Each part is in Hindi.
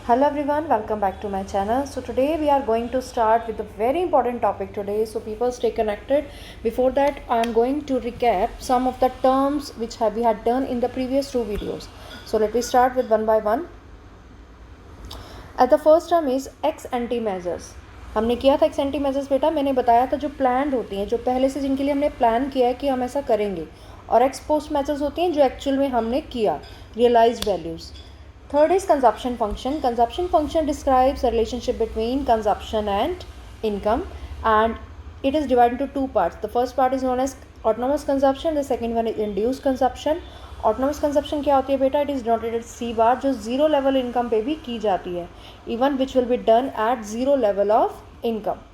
Hello everyone, welcome back to my channel. So today we are going to start with a very important topic today. So people stay connected. Before that, I am going to recap some of the terms which we had done in the previous two videos. So let me start with one by one. The first term is ex ante measures. हमने किया था एक्स एंटी मेजर्स बेटा, मैंने बताया था जो प्लान होती हैं, जो पहले से जिनके लिए हमने प्लान किया है कि हम ऐसा करेंगे, और एक्स पोस्ट मेजर्स होती हैं जो एक्चुअल में हमने किया, realised values. Third is consumption function. Consumption function describes the relationship between consumption and income, and it is divided into two parts. The first part is known as autonomous consumption. The second one is induced consumption. Autonomous consumption क्या होती है बेटा? It is denoted as C bar, जो zero level income पे भी की जाती है, even which will be done at zero level of income.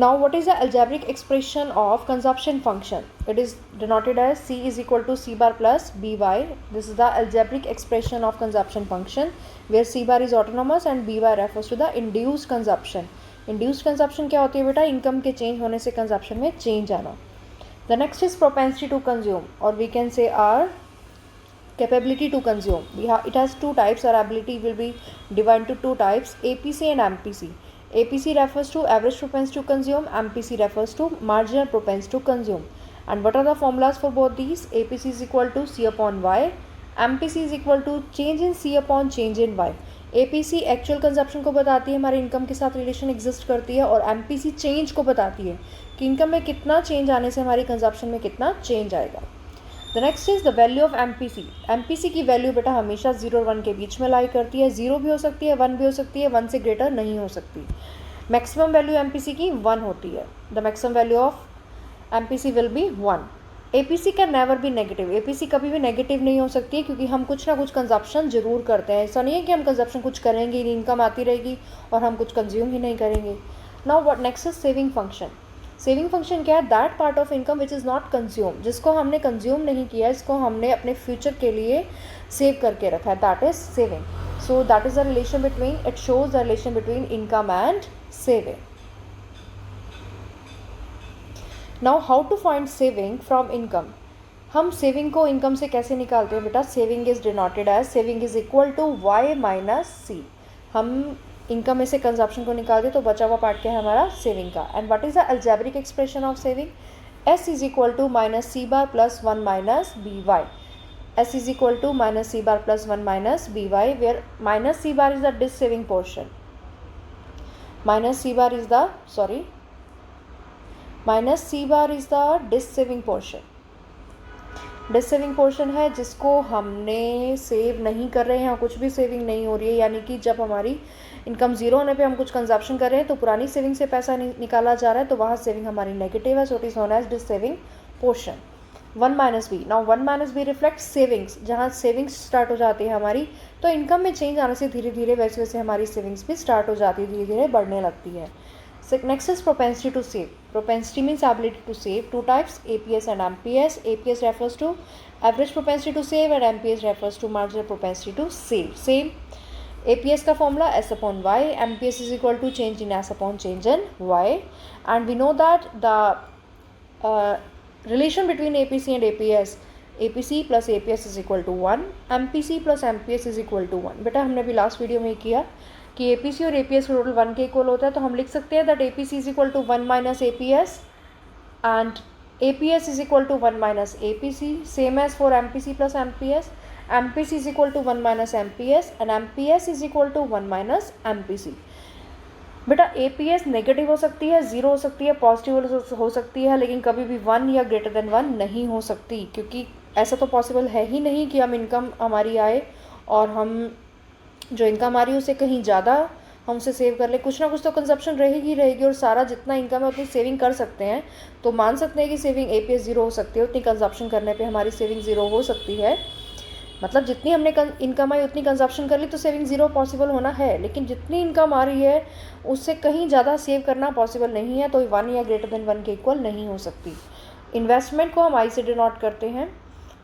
Now what is the algebraic expression of consumption function? It is denoted as C is equal to C bar plus by. This is the algebraic expression of consumption function, where C bar is autonomous and by refers to the induced consumption. Induced consumption क्या होती है बेटा? इनकम के चेंज होने से कंजप्शन में चेंज आना. The next is propensity to consume, or we can say our capability to consume. It has two types. Our ability will be divided into two types, APC and MPC. APC refers to average propensity to consume, MPC refers to marginal propensity to consume. And what are the formulas for both these? APC is equal to C upon Y, MPC is equal to change in C upon change in Y. APC actual consumption को बताती है, हमारे इनकम के साथ रिलेशन एग्जिस्ट करती है, और MPC चेंज को बताती है कि इनकम में कितना चेंज आने से हमारी कंजप्शन में कितना चेंज आएगा. The next is the value of MPC. MPC की वैल्यू बेटा हमेशा 0 और 1 के बीच में लाई करती है. 0 भी हो सकती है, 1 भी हो सकती है, 1 से ग्रेटर नहीं हो सकती. मैक्सिमम वैल्यू एमपीसी की 1 होती है. The maximum value of MPC will be 1. APC can never be negative. APC कभी भी नेगेटिव नहीं हो सकती है, क्योंकि हम कुछ ना कुछ कंजप्शन जरूर करते हैं. ऐसा नहीं है कि हम कंजप्शन कुछ करेंगे, इनकम आती रहेगी और हम कुछ कंज्यूम ही नहीं करेंगे. Now what next is saving function. Saving function क्या है? That part of income which is not consume, जिसको हमने कंज्यूम नहीं किया, इसको हमने अपने फ्यूचर के लिए सेव करके रखा है, that is saving. So that is the relation between, it shows the relation between income and saving. Now how to find saving from income. हम सेविंग को इनकम से कैसे निकालते हैं बेटा? Saving is denoted as saving is equal to Y minus C. हम इनकम में से कंजप्शन को निकाल दे तो बचा हुआ पार्ट क्या है हमारा? सेविंग का. And what is the algebraic expression of saving? S is equal to minus C bar plus 1 minus B Y. S is equal to minus C bar plus 1 minus B Y, where minus C bar is the dissaving portion. Minus C bar is the dissaving portion. Dissaving portion है जिसको हमने सेव नहीं कर रहे हैं, कुछ भी सेविंग नहीं हो रही है, यानी कि जब हमारी इनकम जीरो होने पे हम कुछ कंजप्शन कर रहे हैं तो पुरानी सेविंग से पैसा निकाला जा रहा है, तो वहाँ सेविंग हमारी नेगेटिव है. So it is known as dissaving portion. 1 minus B. Now 1 minus B reflect savings. जहाँ सेविंग्स स्टार्ट हो जाती है हमारी, तो इनकम में चेंज आने से धीरे धीरे वैसे वैसे हमारी सेविंग्स भी स्टार्ट हो जाती है, धीरे धीरे बढ़ने लगती है. Next is propensity to save. Propensity means ability to save. Two types, APS and MPS. APS refers to average propensity to save and MPS refers to marginal propensity to save. Same. APS का formula S upon Y. MPS is equal to change in S upon change in Y. And we know that the relation between APC and APS, APC plus APS is equal to 1. MPC plus MPS is equal to 1. बेटा हमने अभी लास्ट वीडियो में किया कि एपीसी और एपीएस टोटल 1 के इक्वल होता है, तो हम लिख सकते हैं that APC is equal to 1 minus APS and APS is equal to 1 minus APC. Same as for MPC plus MPS. MPC is equal to 1 minus MPS and MPS is equal to 1 minus MPC. बेटा एपीएस नेगेटिव हो सकती है, 0 हो सकती है, पॉजिटिव हो सकती है, लेकिन कभी भी 1 या ग्रेटर देन 1 नहीं हो सकती, क्योंकि ऐसा तो पॉसिबल है ही नहीं कि हम इनकम हमारी आए और हम जो इनकम आ रही है उससे कहीं ज़्यादा हम उसे सेव कर ले. कुछ ना कुछ तो कंजप्शन रहेगी और सारा जितना इनकम है उतनी सेविंग कर सकते हैं, तो मान सकते हैं कि सेविंग एपीएस 0 हो सकती है. उतनी कंजप्शन करने पे हमारी सेविंग 0 हो सकती है. मतलब जितनी हमने इनकम आई उतनी कंजप्शन कर ली तो सेविंग 0 पॉसिबल होना है, लेकिन जितनी इनकम आ रही है उससे कहीं ज़्यादा सेव करना पॉसिबल नहीं है, तो 1 या ग्रेटर देन 1 के इक्वल नहीं हो सकती. इन्वेस्टमेंट को हम आई से डिनोट करते हैं.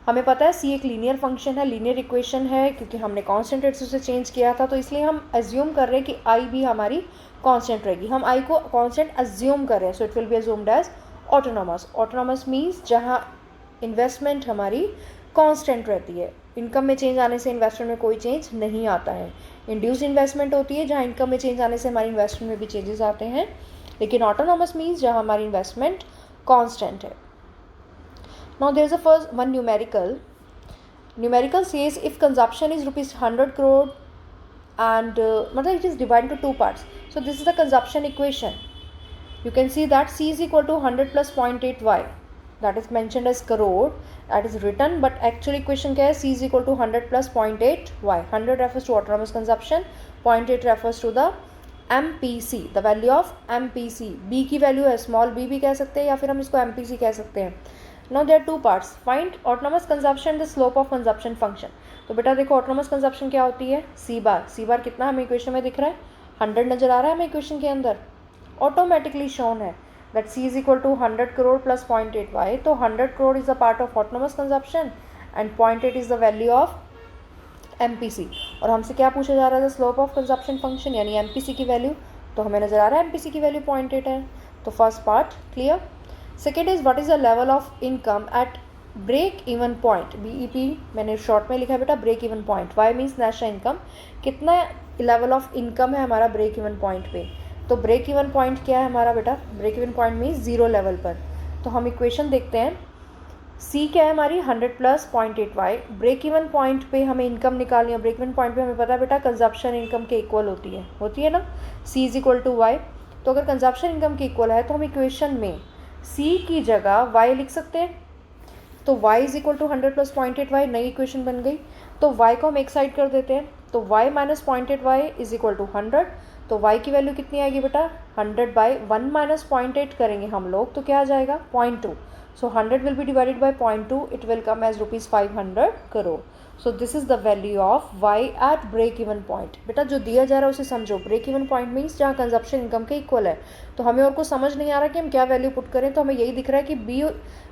हमें पता है सी एक लीनियर फंक्शन है, लीनियर इक्वेशन है, क्योंकि हमने कांस्टेंट रेट से उसे चेंज किया था, तो इसलिए हम अज्यूम कर रहे हैं कि आई भी हमारी कांस्टेंट रहेगी. हम आई को कांस्टेंट अज्यूम कर रहे हैं, so it will be assumed as autonomous. Autonomous means जहाँ इन्वेस्टमेंट हमारी कांस्टेंट रहती है। इनकम में चेंज आने से इन्वेस्टमेंट में कोई चेंज नहीं आता है। इंड्यूस्ड इन्वेस्टमेंट होती है जहाँ इनकम में चेंज आने से हमारी इन्वेस्टमेंट में भी चेंजेस आते हैं, लेकिन ऑटोनॉमस मीन्स जहाँ हमारी इन्वेस्टमेंट कांस्टेंट है। Now there is a first one numerical says if consumption is rupees 100 crore and it is divided into two parts. So this is the consumption equation. You can see that C is equal to 100 plus 0.8 y, that is mentioned as crore, that is written, but actual equation क्या है, C is equal to 100 plus 0.8 y. 100 refers to autonomous consumption, 0.8 refers to the MPC, the value of MPC. B की वैल्यू है स्मॉल b भी कह सकते हैं या फिर हम इसको MPC कह सकते हैं. Now there are two parts. Find autonomous consumption, the slope of consumption function. तो बेटा देखो autonomous consumption क्या होती है, C बार कितना हमें इक्वेशन में दिख रहा है, 100 नज़र आ रहा है हमें इक्वेशन के अंदर, ऑटोमेटिकली शोन है that C is equal to 100 crore plus 0.8 y. तो 100 crore is a part of autonomous consumption and 0.8 is the value of MPC. और हमसे क्या पूछा जा रहा है, स्लोप ऑफ कंजप्शन फंक्शन यानी MPC की वैल्यू, तो हमें नज़र आ रहा है MPC की वैल्यू 0.8 है. तो first part clear. Second is what is the level of income at break even point. BEP मैंने शॉर्ट में लिखा है बेटा, break even point. Y means national income, कितना लेवल ऑफ इनकम है हमारा ब्रेक इवन पॉइंट पे. तो ब्रेक इवन पॉइंट क्या है हमारा बेटा, break even point means zero level पर. तो हम इक्वेशन देखते हैं. C क्या है हमारी 100 plus 0.8 y. Break even point पे हमें इनकम निकालनी है. ब्रेक इवन पॉइंट पे हमें पता है बेटा कंजप्शन इनकम के इक्वल होती है ना. C is equal to y. तो अगर कंजप्शन इनकम के इक्वल है तो हम इक्वेशन में C की जगह y लिख सकते हैं. तो y is equal to 100 plus 0.8 y, नई इक्वेशन बन गई. तो y को हम एक साइड कर देते हैं. तो y minus 0.8 y is equal to 100. तो y की वैल्यू कितनी आएगी बेटा, 100 बाई 1 माइनस 0.8 करेंगे हम लोग तो क्या आ जाएगा 0.2. So 100 will be divided by 0.2. It will come as rupees 500 crore. So this is the value of y at break even point. बेटा जो दिया जा रहा है उसे समझो. ब्रेक इवन पॉइंट मीन्स जहाँ कंजप्शन इनकम के इक्वल है. तो हमें और कुछ समझ नहीं आ रहा कि हम क्या वैल्यू पुट करें. तो हमें यही दिख रहा है कि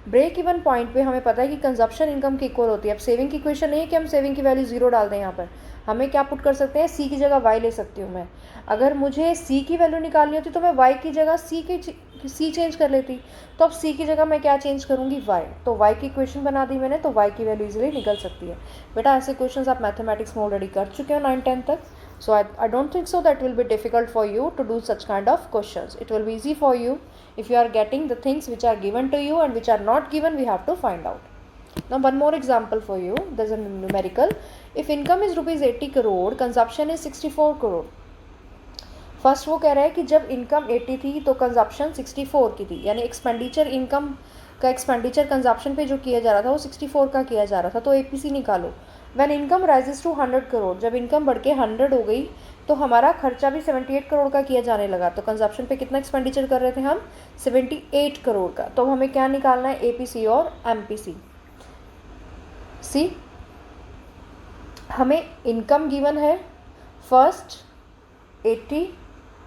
ब्रेक इवन पॉइंट पे हमें पता है कि कंजप्शन इनकम के इक्वल होती है. अब सेविंग की इक्वेशन नहीं है कि हम सेविंग की वैल्यू जीरो डाल दें. यहाँ पर हमें क्या पुट कर सकते हैं, सी की जगह वाई ले सकती हूँ मैं. अगर मुझे सी की वैल्यू निकालनी होती तो मैं वाई की जगह सी चेंज कर लेती. तो अब सी की जगह मैं क्या चेंज करूँगी, वाई. तो वाई की इक्वेशन बना दी मैंने, तो वाई की वैल्यू इजीली निकल सकती है. बेटा ऐसे क्वेश्चंस आप मैथमेटिक्स में ऑलरेडी कर चुके हो 9-10 तक. So I don't think so that will be difficult for you to do such kind of questions. It will be easy for you if you are getting the things which are given to you and which are not given, we have to find out. Now one more example for you. There's a numerical. If income is rupees 80 crore, consumption is 64 crore. First वो कह रहा है कि जब इनकम 80 थी तो कंजप्शन 64 की थी, यानी एक्सपेंडिचर इनकम का एक्सपेंडिचर कंजप्शन पे जो किया जा रहा था वो 64 का किया जा रहा था. तो APC निकालो. When income rises to 100 crore, जब इनकम बढ़ के 100 हो गई तो हमारा खर्चा भी 78 करोड़ का किया जाने लगा. तो कंजप्शन पे कितना एक्सपेंडिचर कर रहे थे हम, 78 करोड़ का. तो हमें क्या निकालना है, APC और MPC. सी हमें इनकम गिवन है फर्स्ट 80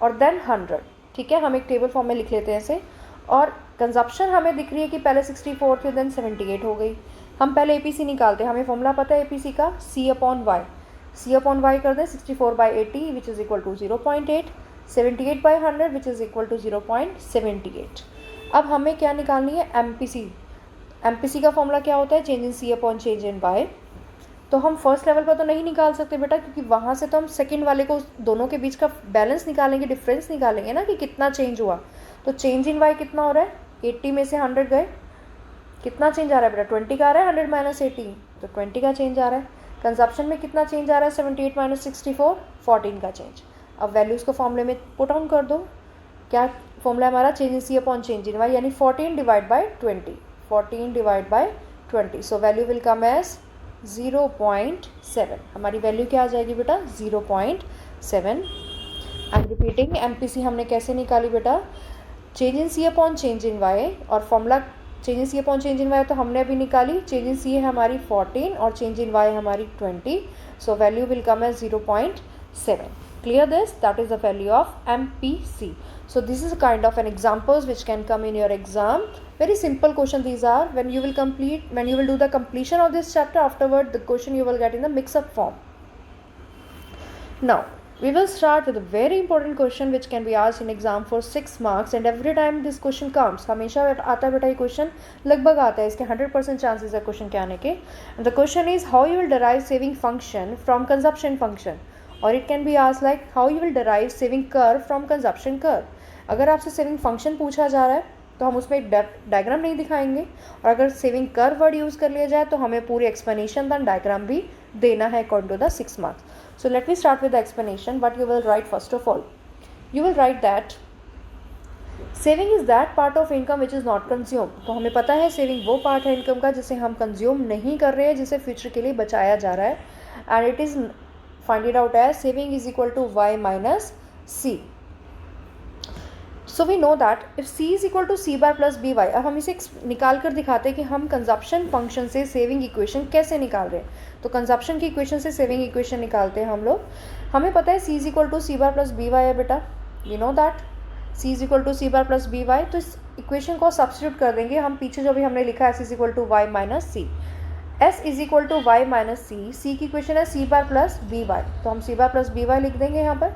और देन 100. ठीक है, हम एक टेबल फॉर्म में लिख लेते हैं ऐसे. और कंजप्शन हमें दिख रही है कि पहले 64 थी देन 78 हो गई. हम पहले APC निकालते हैं. हमें फॉर्मूला पता है APC का, C upon Y. C upon Y कर दें 64 by 80 which is equal to 0.8, 78 by 100 which is equal to 0.78. अब हमें क्या निकालनी है, MPC. MPC का फॉर्मूला क्या होता है, change in C upon change in Y. तो हम फर्स्ट लेवल पर तो नहीं निकाल सकते बेटा, क्योंकि वहाँ से तो हम सेकंड वाले को दोनों के बीच का बैलेंस निकालेंगे, डिफरेंस निकालेंगे ना कि कितना चेंज हुआ. तो चेंज इन वाई कितना हो रहा है, 80 में से 100 गए, कितना चेंज आ रहा है बेटा, 20 का आ रहा है. 100 माइनस 80 तो 20 का चेंज आ रहा है. कंजप्शन में कितना चेंज आ रहा है, 78 माइनस 64, 14 का चेंज. अब वैल्यूज़ को फॉर्मूले में पुट ऑन कर दो. क्या फॉर्मूला हमारा, change in C upon change in y, यानी 14 divide by 20, 14 divide by 20. So value will come as 0.7. हमारी वैल्यू क्या आ जाएगी बेटा, 0.7. I am repeating. MPC हमने कैसे निकाली बेटा, change in C upon change in Y. और formula change in C upon change in Y तो हमने अभी निकाली. चेंज इन सी है हमारी 14 और चेंज इन वाई हमारी 20. So value will come as 0.7. Clear this? That is the value of MPC. So this is kind of an examples which can come in your exam. Very simple question these are. When you will do the completion of this chapter, afterward the question you will get in the mix-up form. Now We will start with a very important question which can be asked in exam for 6 marks, and every time this question comes, हमेशा आता है बेटा ये क्वेश्चन, लगभग आता है, इसके 100% चांसेस है क्वेश्चन के आने के. And the question is how you will derive saving function from consumption function, or it can be asked like how you will derive saving curve from consumption curve. अगर आपसे सेविंग फंक्शन पूछा जा रहा है तो हम उसमें एक डायग्राम नहीं दिखाएंगे, और अगर सेविंग कर्व वर्ड यूज़ कर लिया जाए तो हमें पूरी एक्सप्लेनेशन दैन डायग्राम भी देना है according to the 6 marks. So let me start with the explanation. What you will write first of all, you will write that saving is that part of income which is not consumed. तो हमें पता है सेविंग वो पार्ट है इनकम का जिसे हम कंज्यूम नहीं कर रहे हैं, जिसे फ्यूचर के लिए बचाया जा रहा है. And it is find it out as saving is equal to y minus c. So we know that if c is equal to c bar plus b y. अब हम इसे निकाल कर दिखाते हैं कि हम कंजप्शन फंक्शन से सेविंग इक्वेशन कैसे निकाल रहे हैं. तो कंजप्शन की इक्वेशन से सेविंग इक्वेशन निकालते हैं हम लोग. हमें पता है c is equal to c bar plus b y है बेटा, we know that c is equal to c bar plus b y. तो इस इक्वेशन को सब्स्टिट्यूट कर देंगे हम, पीछे जो भी हमने लिखा है s is equal to Y minus c. s is equal to Y minus c, c की इक्वेशन है c bar plus b y, तो हम c bar plus b y लिख देंगे यहाँ पर.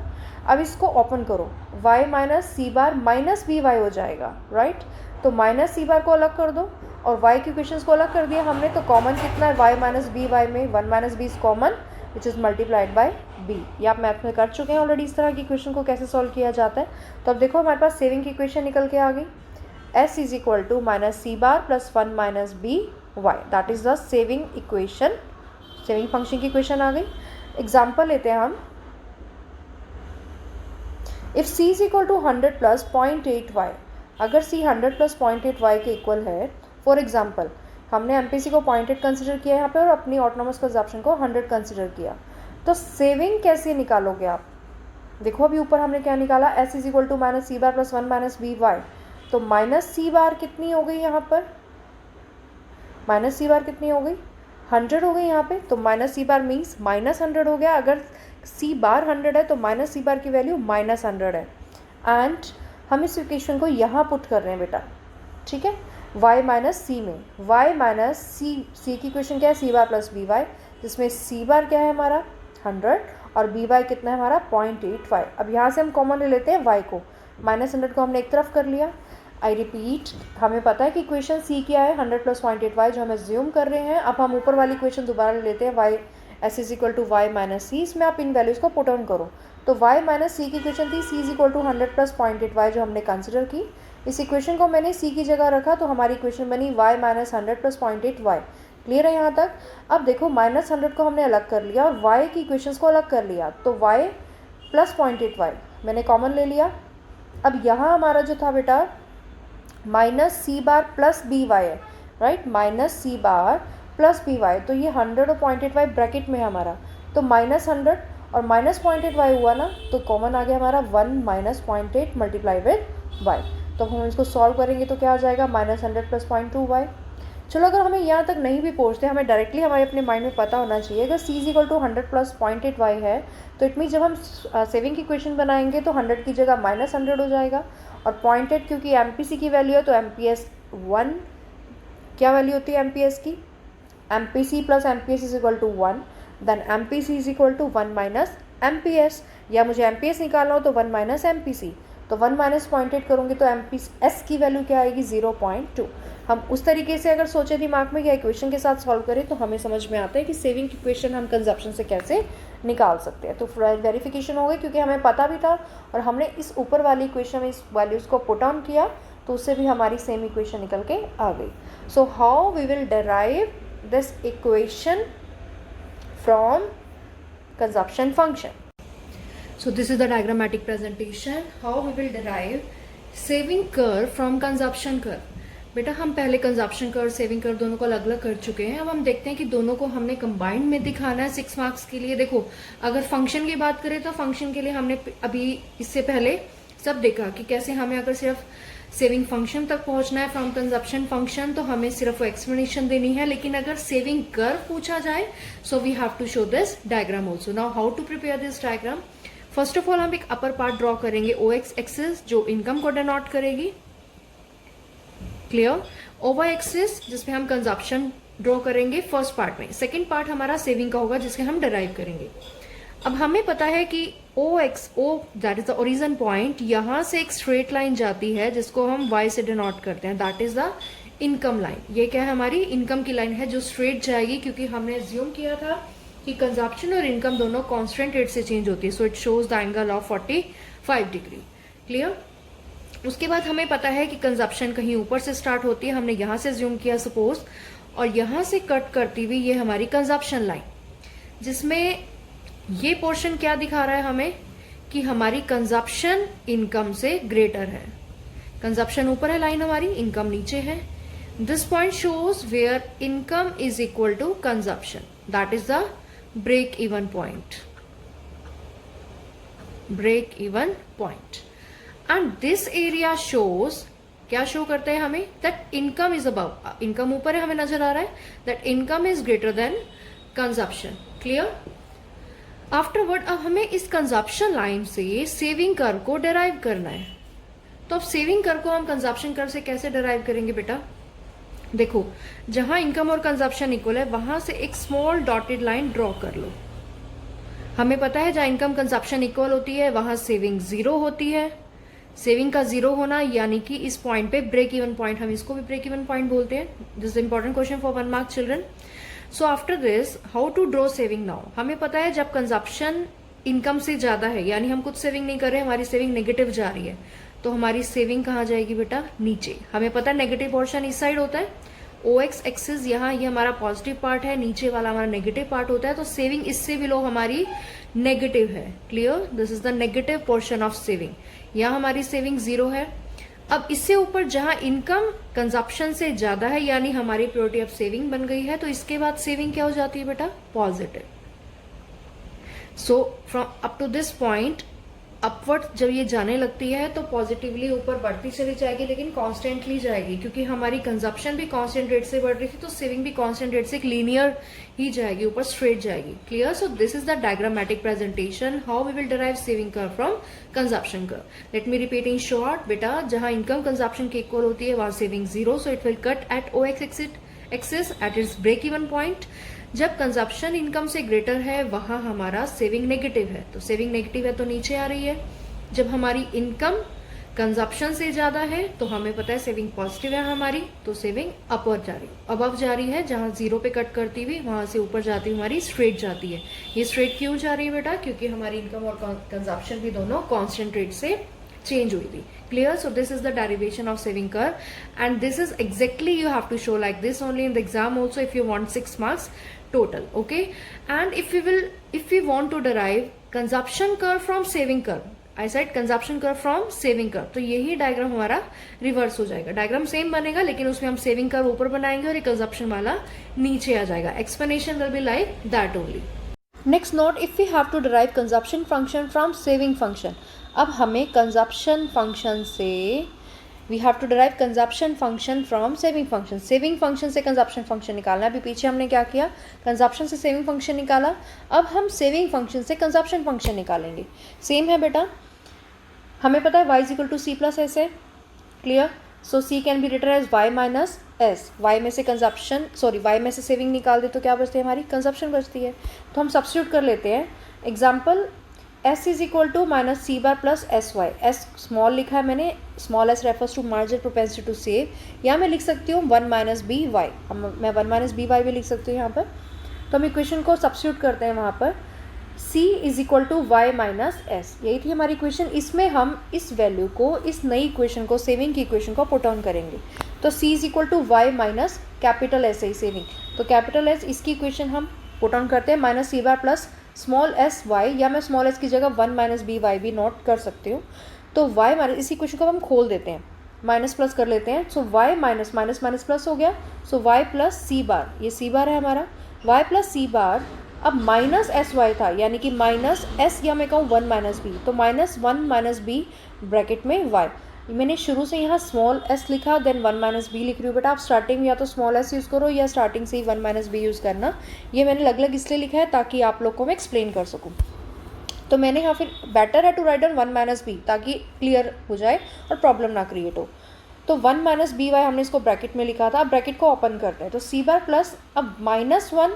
अब इसको ओपन करो, y माइनस सी बार माइनस बी वाई हो जाएगा, राइट. तो माइनस सी बार को अलग कर दो और y की इक्वेशंस को अलग कर दिया हमने. तो कॉमन कितना है y माइनस बी वाई में, 1 minus b is common which is multiplied by b. ये आप मैथ में कर चुके हैं ऑलरेडी इस तरह की इक्वेशन को कैसे सॉल्व किया जाता है. तो अब देखो हमारे पास सेविंग की इक्वेशन निकल के आ गई, s is equal to minus C bar plus 1 minus B y, that is the saving equation. Saving function की इक्वेशन आ गई. एग्जाम्पल लेते हैं हम. If c is equal to 100 plus 0.8y, अगर c 100 प्लस 0.8y के इक्वल है, फॉर एग्जाम्पल हमने MPC को 0.8 कंसिडर किया यहाँ पे और अपनी ऑटोनोमस कंजप्शन को 100 कंसिडर किया. तो सेविंग कैसे निकालोगे आप. देखो अभी ऊपर हमने क्या निकाला, s is equal to minus C bar plus 1 minus B y. तो माइनस सी बार कितनी हो गई यहाँ पर, माइनस सी बार कितनी हो गई, 100 हो गई यहाँ पे. तो माइनस सी बार मीन्स माइनस 100 हो गया. अगर सी बार 100 है तो माइनस सी बार की वैल्यू माइनस 100 है. एंड हम इस इक्वेशन को यहाँ पुट कर रहे हैं बेटा, ठीक है, y माइनस सी में. y माइनस सी की इक्वेशन क्या है, सी बार प्लस बी वाई, जिसमें सी बार क्या है हमारा 100 और बी वाई कितना है हमारा 0.85. अब यहाँ से हम कॉमन ले लेते हैं y को, माइनस 100 को हमने एक तरफ कर लिया. आई रिपीट, हमें पता है कि इक्वेशन c क्या है, 100 प्लस 0.8y जो हम एज्यूम कर रहे हैं. अब हम ऊपर वाली इक्वेशन दोबारा ले लेते हैं, y s is equal to Y minus C. इसमें आप इन वैल्यूज़ को पुट ऑन करो. तो y माइनस सी की इक्वेशन थी c is equal to 100 plus 0.8y जो हमने कंसिडर की. इस इक्वेशन को मैंने c की जगह रखा तो हमारी इक्वेशन बनी y minus 100 plus 0.8y. Clear है यहाँ तक. अब देखो माइनस 100 को हमने अलग कर लिया और y की इक्वेशंस को अलग कर लिया. तो y प्लस 0.8y मैंने कॉमन ले लिया. अब यहाँ हमारा जो था बेटा माइनस सी बार प्लस बी वाई है, राइट, माइनस सी बार प्लस बी वाई. तो ये 100 और 0.8y ब्रैकेट में है हमारा. तो माइनस 100 और माइनस 0.8y हुआ ना, तो कॉमन आ गया हमारा 1 माइनस 0.8 मल्टीप्लाई विद y. तो हम इसको सॉल्व करेंगे तो क्या आ जाएगा, माइनस 100 प्लस 0.2y. चलो अगर हमें यहाँ तक नहीं भी पहुँचते, हमें डायरेक्टली हमारे अपने माइंड में पता होना चाहिए अगर c is equal to 100 plus 0.8y है तो इट मीन जब हम सेविंग की इक्वेशन बनाएंगे तो 100 की जगह माइनस 100 हो जाएगा. और 0.8 क्योंकि MPC की वैल्यू है तो MPS 1 क्या वैल्यू होती है MPS की, MPC plus MPS is equal to 1. Then MPC is equal to 1 minus MPS, या मुझे MPS निकालना हो तो 1 माइनस MPC. तो 1 माइनस 0.8 करूँगी तो MPS की वैल्यू क्या आएगी 0.2. हम उस तरीके से अगर सोचे दिमाग में या इक्वेशन के साथ सॉल्व करें तो हमें समझ में आता है कि सेविंग की इक्वेशन हम कंजप्शन से कैसे निकाल सकते हैं. तो वेरिफिकेशन हो गई क्योंकि हमें पता भी था और हमने इस ऊपर वाली इक्वेशन में इस वैल्यूज़ को पुट ऑन किया तो उससे भी हमारी सेम इक्वेशन निकल के आ गई. So how we will derive this equation from consumption function. So this is the diagrammatic presentation how we will derive saving curve from consumption curve. बेटा हम पहले कंजप्शन कर्व सेविंग कर्व दोनों को अलग अलग कर चुके हैं. अब हम देखते हैं कि दोनों को हमने कंबाइंड में दिखाना है 6 मार्क्स के लिए. देखो अगर फंक्शन की बात करें तो फंक्शन के लिए हमने अभी इससे पहले सब देखा कि कैसे हमें अगर सिर्फ सेविंग फंक्शन तक पहुंचना है फ्रॉम कंजप्शन फंक्शन तो हमें सिर्फ वो एक्सप्लेनेशन देनी है. लेकिन अगर सेविंग कर्व पूछा जाए so we have to show this diagram also. Now how to prepare this diagram. First of all हम एक अपर पार्ट ड्रॉ करेंगे OX एक्सिस जो इनकम को डिनोट करेगी. क्लियर. OY एक्सिस जिसमें हम कंजप्शन ड्रॉ करेंगे फर्स्ट पार्ट में. सेकंड पार्ट हमारा सेविंग का होगा जिसके हम डिराइव करेंगे. अब हमें पता है कि O that is the origin point, यहाँ से एक स्ट्रेट लाइन जाती है जिसको हम y से डिनोट करते हैं, that is the income line. ये क्या है, हमारी इनकम की लाइन है जो स्ट्रेट जाएगी, क्योंकि हमने अज्यूम किया था कि कंजप्शन और इनकम दोनों कांस्टेंट रेट से चेंज होती है। So it shows the angle of 45 degree. Clear. उसके बाद हमें पता है कि कंजप्शन कहीं ऊपर से स्टार्ट होती है, हमने यहाँ से अज्यूम किया सपोज, और यहाँ से कट करती हुई ये हमारी कंजप्शन लाइन, जिसमें ये पोर्शन क्या दिखा रहा है हमें कि हमारी कंजप्शन इनकम से ग्रेटर है। कंजप्शन ऊपर है लाइन हमारी, इनकम नीचे है। This point shows where income is equal to consumption, that is the break even point, break even point. And this area shows, क्या शो करते हैं हमें, that income is above, income ऊपर है हमें नजर आ रहा है, that income is greater than consumption. Clear. Afterward अब हमें इस कंजप्शन लाइन से सेविंग कर्व को डेराइव करना है। तो अब सेविंग कर्व को हम कंजप्शन कर्व से कैसे डेराइव करेंगे बेटा, देखो जहां इनकम और कंजप्शन इक्वल है वहां से एक स्मॉल डॉटेड लाइन ड्रॉ कर लो। हमें पता है जहां इनकम कंजप्शन इक्वल होती है वहां सेविंग जीरो होती है। सेविंग का जीरो होना यानी कि इस पॉइंट पे ब्रेक इवन पॉइंट, हम इसको भी ब्रेक इवन पॉइंट बोलते हैं। This is important question for 1 mark children. So after this how to draw saving now. हमें पता है जब कंजप्शन इनकम से ज्यादा है, यानी हम कुछ सेविंग नहीं कर रहे, हमारी सेविंग नेगेटिव जा रही है, तो हमारी सेविंग कहाँ जाएगी बेटा, नीचे। हमें पता है नेगेटिव पोर्शन इस साइड होता है, OX एक्सिस यहाँ ये हमारा पॉजिटिव पार्ट है, नीचे वाला हमारा नेगेटिव पार्ट होता है, तो सेविंग इससे बिलो हमारी नेगेटिव है। Clear. This is the negative portion of saving. यहाँ हमारी सेविंग जीरो है। अब इससे ऊपर जहां इनकम कंजप्शन से ज्यादा है, यानी हमारी प्योरिटी ऑफ सेविंग बन गई है, तो इसके बाद सेविंग क्या हो जाती है बेटा, positive. So from up to this point upward जब ये जाने लगती है तो पॉजिटिवली ऊपर बढ़ती चली जाएगी, लेकिन कॉन्स्टेंटली जाएगी, क्योंकि हमारी कंजप्शन भी कांस्टेंट रेट से बढ़ रही थी, तो सेविंग भी कांस्टेंट रेट से लीनियर ही जाएगी, ऊपर स्ट्रेट जाएगी। Clear. So this is the diagrammatic presentation how we will derive saving curve from consumption curve. Let me repeat in short बेटा, जहां इनकम कंजप्शन के इक्वल होती है वहां saving zero, so it will cut at OX axis at its break even point. जब कंजप्शन इनकम से ग्रेटर है वहां हमारा सेविंग नेगेटिव है, तो सेविंग नेगेटिव है तो नीचे आ रही है। जब हमारी इनकम कंजप्शन से ज्यादा है तो हमें पता है सेविंग पॉजिटिव है हमारी, तो सेविंग अपवर्ड जा रही, अबव जा रही है, जहां जीरो पे कट करती हुई वहां से ऊपर जाती हुई हमारी स्ट्रेट जाती है। ये स्ट्रेट क्यों जा रही है बेटा, क्योंकि हमारी इनकम और कंजप्शन भी दोनों कांस्टेंट रेट से चेंज हुई थी। Clear. So this is the derivation of saving curve, and this is exactly you have to show like this only in the exam also if you want 6 marks total. Okay. And if we want to derive consumption curve from saving curve, I said consumption curve from saving curve, तो यही डायग्राम हमारा रिवर्स हो जाएगा। डायग्राम सेम बनेगा लेकिन उसमें हम सेविंग कर्व ऊपर बनाएंगे और ये कंजप्शन वाला नीचे आ जाएगा। Explanation will be like that only. Next note, if we have to derive consumption function from saving function. अब हमें कंजप्शन फंक्शन से we have to derive consumption function from saving function. Saving function से कंजप्शन फंक्शन निकालना। अभी पीछे हमने क्या किया, कंजप्शन से सेविंग फंक्शन निकाला, अब हम सेविंग फंक्शन से कंजप्शन फंक्शन निकालेंगे। सेम है बेटा, हमें पता है y is equal to C plus S है। Clear. So c can be written as y minus S. y में से कंजप्शन y में से सेविंग निकाल दे तो क्या बचती है, हमारी कंजप्शन बचती है। तो हम सब्स्टिट्यूट कर लेते हैं। Example, s is equal to minus C bar plus s y. S small लिखा है मैंने, small s refers to marginal propensity to save, या मैं लिख सकती हूँ 1 माइनस बी वाई। मैं 1 माइनस बी वाई भी लिख सकती हूँ यहाँ पर। तो हम इक्वेशन को सब्स्टिट्यूट करते हैं वहाँ पर, c is equal to Y minus s, यही थी हमारी इक्वेशन। इसमें हम इस वैल्यू को, इस नई इक्वेशन को, सेविंग की इक्वेशन को पुट ऑन करेंगे। तो c is equal to Y minus capital s है सेविंग, तो कैपिटल एस इसकी इक्वेशन हम पुट ऑन करते हैं, माइनस सी bar plus small s y, या मैं स्मॉल एस की जगह 1 माइनस बी वाई भी नोट कर सकती हूँ। तो वाई माइनस, इसी इक्वेशन को हम खोल देते हैं, माइनस प्लस कर लेते हैं। So Y minus minus minus plus हो गया, सो वाई प्लस सी बार, ये सी बार है हमारा, वाई प्लस सी बार। अब माइनस एस वाई था, यानी कि माइनस एस, या मैं कहूँ 1 माइनस बी, तो माइनस 1 माइनस बी ब्रैकेट में वाई। मैंने शुरू से यहाँ स्मॉल एस लिखा, देन 1 माइनस बी लिख रही हूँ। बेटा आप स्टार्टिंग में या तो स्मॉल एस यूज़ करो या स्टार्टिंग से ही 1 माइनस बी यूज़ करना। ये मैंने अलग अलग इसलिए लिखा है ताकि आप लोग को मैं एक्सप्लेन कर सकूँ। तो मैंने यहाँ फिर बेटर है to write down 1 minus b, ताकि क्लियर हो जाए और प्रॉब्लम ना क्रिएट हो। तो 1 माइनस बी वाई हमने इसको ब्रैकेट में लिखा था। अब ब्रैकेट को ओपन करते हैं, तो सी बार प्लस अब -1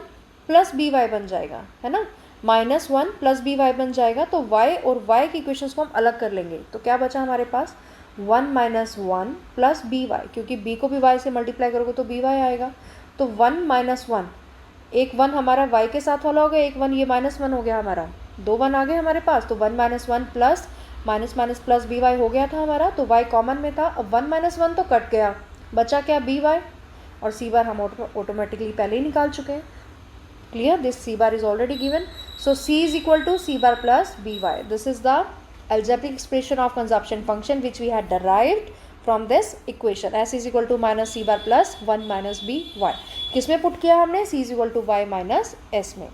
प्लस बी वाई बन जाएगा, है ना। -1 प्लस बी वाई बन जाएगा, तो y और y की इक्वेशंस को हम अलग कर लेंगे। तो क्या बचा हमारे पास 1 - 1 प्लस बी वाई, क्योंकि b को भी y से मल्टीप्लाई करोगे तो बी वाई आएगा। तो 1 - 1, एक 1 हमारा y के साथ वाला हो गया, एक 1 ये -1 हो गया हमारा, 2 1 आ गए हमारे पास। तो 1 - 1 plus minus minus plus b y हो गया था हमारा, तो y कॉमन में था। अब 1 - 1 तो कट गया, बचा क्या बी वाई, और सी बार हम ऑटोमेटिकली पहले ही निकाल चुके हैं। Clear, this c bar is already given, so c is equal to c bar plus b y. This is the algebraic expression of consumption function which we had derived from this equation, s is equal to minus c bar plus 1 minus b y। किस में पुट किया हमने, c is equal to y minus s में।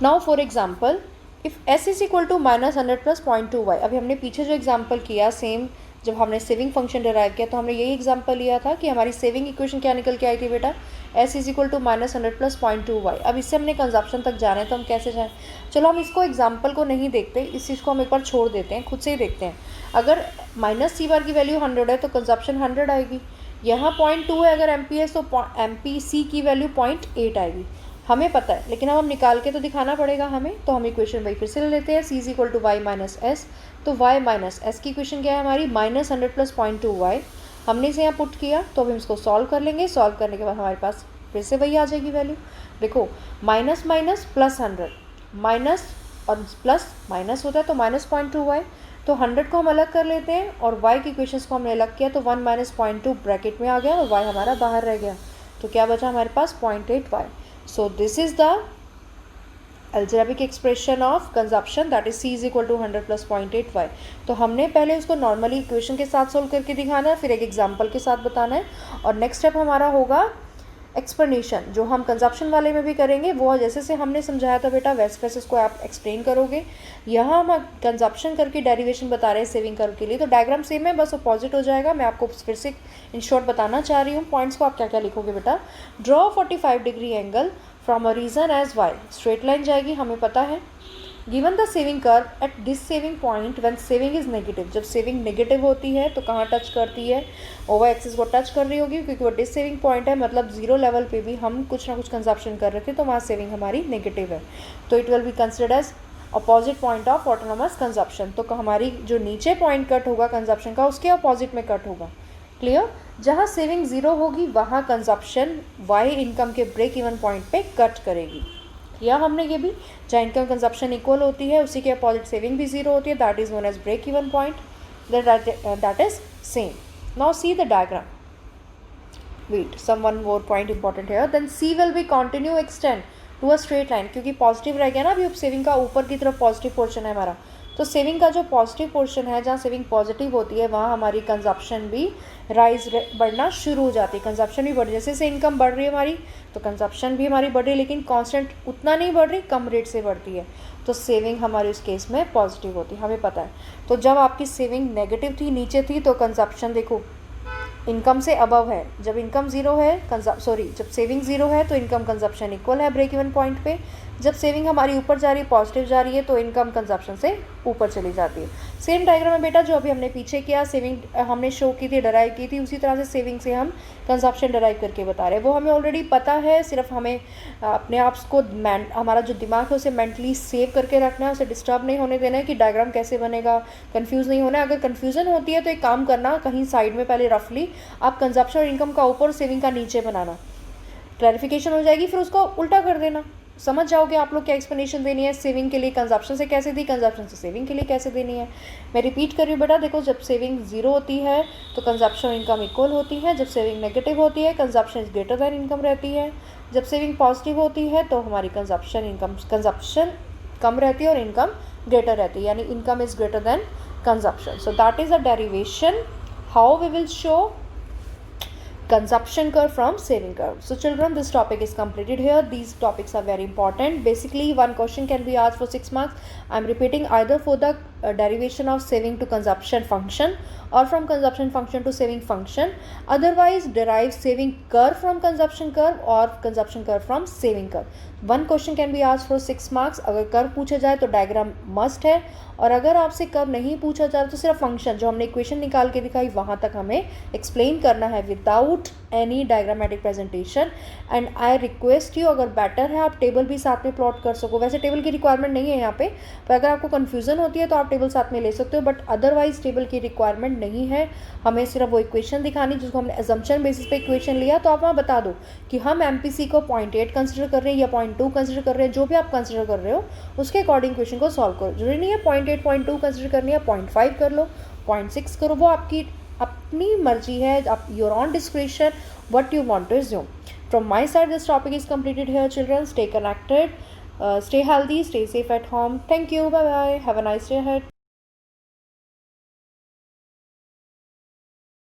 now for example if s is equal to minus 100 plus 0.2 y, अभी हमने पीछे जो एग्जाम्पल किया सेम, जब हमने सेविंग फंक्शन डिराइव किया तो हमने यही एग्जाम्पल लिया था कि हमारी सेविंग इक्वेशन क्या निकल के आई थी बेटा, s is equal to minus 100 plus 0.2 y। अब इससे हमने कंजप्शन तक जाना है, तो हम कैसे जाएं, चलो हम इसको एग्जाम्पल को नहीं देखते, इस चीज़ को हम एक बार छोड़ देते हैं, खुद से ही देखते हैं। अगर माइनस सी बार की वैल्यू 100 है तो कंजप्शन 100 आएगी, यहाँ 0.2 है अगर MPS तो MPC की वैल्यू 0.8 आएगी, हमें पता है, लेकिन अब हम निकाल के तो दिखाना पड़ेगा हमें। तो हम इक्वेशन वही फिर से ले लेते हैं, c is equal to Y minus s. तो y माइनस एस की इक्वेशन क्या है हमारी, माइनस 100 प्लस 0.2 y। हमने इसे यहाँ पुट किया, तो अब हम इसको सॉल्व कर लेंगे। सॉल्व करने के बाद हमारे पास फिर से वही आ जाएगी वैल्यू। देखो माइनस माइनस प्लस 100, माइनस और प्लस माइनस होता है तो माइनस 0.2 y। तो 100 को हम अलग कर लेते हैं और y की इक्वेशंस को हमने अलग किया, तो 1 माइनस 0.2 ब्रैकेट में आ गया और y हमारा बाहर रह गया। तो क्या बचा हमारे पास 0.8 y। So this is the algebraic expression of consumption, that is c is equal to 100 plus 0.8 y। तो हमने पहले उसको नॉर्मली इक्वेशन के साथ सोल्व करके दिखाना है, फिर एक एग्जांपल के साथ बताना है, और नेक्स्ट स्टेप हमारा होगा एक्सप्लेनेशन, जो हम कंजप्शन वाले में भी करेंगे। वो जैसे से हमने समझाया था बेटा वैसे वैसे इसको आप एक्सप्लेन करोगे। यहाँ हम कंजप्शन करके डेरिवेशन बता रहे हैं सेविंग कर्व के लिए, तो डायग्राम सेम है, बस अपोजिट हो जाएगा। मैं आपको फिर से इन शॉर्ट बताना चाह रही हूँ पॉइंट्स को। आप क्या क्या लिखोगे बेटा, draw 45 degree angle from origin as y, straight line जाएगी हमें पता है। Given the saving curve at this saving point when saving is negative, जब सेविंग नेगेटिव होती है तो कहाँ टच करती है, ओवर एक्सिस को टच कर रही होगी, क्योंकि वो डिस सेविंग पॉइंट है, मतलब जीरो लेवल पे भी हम कुछ ना कुछ कंजप्शन कर रहे थे, तो वहाँ सेविंग हमारी नेगेटिव है, तो it will be considered as opposite point of autonomous consumption. तो हमारी जो नीचे पॉइंट कट होगा कंजप्शन का, उसके अपोजिट में कट होगा। क्लियर, जहाँ सेविंग जीरो होगी वहाँ कंजप्शन वाई इनकम के ब्रेक इवन पॉइंट पे कट करेगी। या हमने ये भी, जहाँ इनकम कंजप्शन इक्वल होती है उसी के अपोजिट सेविंग भी जीरो होती है, that is known as break even point, that is same. Now see the diagram, wait some one more point important है, then C will be continue extend to a straight line, क्योंकि पॉजिटिव रह गया ना अभी, सेविंग का ऊपर की तरफ पॉजिटिव पोर्शन है हमारा, तो सेविंग का जो पॉजिटिव पोर्शन है, जहाँ सेविंग पॉजिटिव होती है वहाँ हमारी कंजप्शन भी राइज बढ़ना शुरू हो जाती है, कंजप्शन भी बढ़ रही है। जैसे इनकम बढ़ रही है हमारी तो कंजप्शन भी हमारी बढ़ रही है, लेकिन कांस्टेंट उतना नहीं बढ़ रही, कम रेट से बढ़ती है, तो सेविंग हमारी उस केस में पॉजिटिव होती है, हमें पता है। तो जब आपकी सेविंग नेगेटिव थी, नीचे थी, तो कंजप्शन देखो इनकम से अबव है, जब इनकम जीरो है जब सेविंग जीरो है तो इनकम कंजप्शन इक्वल है ब्रेक इवन पॉइंट पे, जब सेविंग हमारी ऊपर जा रही है पॉजिटिव जा रही है तो इनकम कंजप्शन से ऊपर चली जाती है। सेम डायग्राम है बेटा जो अभी हमने पीछे किया, सेविंग हमने शो की थी, डराइव की थी, उसी तरह से सेविंग से हम कंजप्शन डराइव करके बता रहे हैं, वो हमें ऑलरेडी पता है, सिर्फ हमें अपने आप को हमारा जो दिमाग है उसे मेंटली सेव करके रखना है, उसे डिस्टर्ब नहीं होने देना है कि डायग्राम कैसे बनेगा, कन्फ्यूज़ नहीं होना है। अगर कन्फ्यूज़न होती है तो एक काम करना, कहीं साइड में पहले रफली आप कंजप्शन और इनकम का ऊपर और सेविंग का नीचे बनाना, क्लैरिफिकेशन हो जाएगी, फिर उसको उल्टा कर देना, समझ जाओगे आप लोग क्या एक्सप्लेनेशन देनी है, सेविंग के लिए कंजप्शन से कैसे दी, कंजप्शन से सेविंग के लिए कैसे देनी है। मैं रिपीट कर रही हूँ बेटा, देखो जब सेविंग जीरो होती है तो कंजप्शन और इनकम इक्वल होती है, जब सेविंग नेगेटिव होती है consumption is greater then income रहती है, जब सेविंग पॉजिटिव होती है तो हमारी कंजप्शन कम रहती है और इनकम ग्रेटर रहती है, यानी income is greater than consumption. So that is a derivation how we will show consumption curve from saving curve. So children, this topic is completed here. These topics are very important. Basically one question can be asked for 6 marks. I am repeating, either for the derivation of saving to consumption function or from consumption function to saving function. Otherwise, derive saving curve from consumption curve or consumption curve from saving curve. One question can be asked for 6 marks. अगर कर्व पूछा जाए तो डायग्राम मस्ट है, और अगर आपसे कर्व नहीं पूछा जाए तो सिर्फ फंक्शन जो हमने इक्वेशन निकाल के दिखाई वहाँ तक हमें एक्सप्लेन करना है without any diagrammatic presentation. And I request you, अगर बेटर है आप टेबल भी साथ में प्लॉट कर सको. वैसे टेबल की रिक्वायरमेंट नहीं है यहाँ पे, पर अगर आपको कन्फ्यूज़न होती है तो आप टेबल साथ में ले सकते हो, बट अदरवाइज टेबल की रिक्वायरमेंट नहीं है. हमें सिर्फ वो इक्वेशन दिखानी जिसको हमने एजम्पशन बेसिस पे इक्वेशन लिया, तो आप वहाँ बता दो कि हम MPC को 0.8 कंसिडर कर रहे हैं या 0.2 कंसिडर कर रहे हैं, जो भी आप कंसिडर कर रहे हो उसके अकॉर्डिंग क्वेश्चन को सॉल्व करो. जरूरी नहीं है 0.8 0.2 कंसिडर करनी है, 0.5 कर लो, 0.6 करो, वो आपकी अपनी मर्जी है. आप your on description what you want to assume. From my side, this topic is completed here, children. Stay connected, stay healthy, stay safe at home. Thank you. Bye bye. Have a nice day ahead.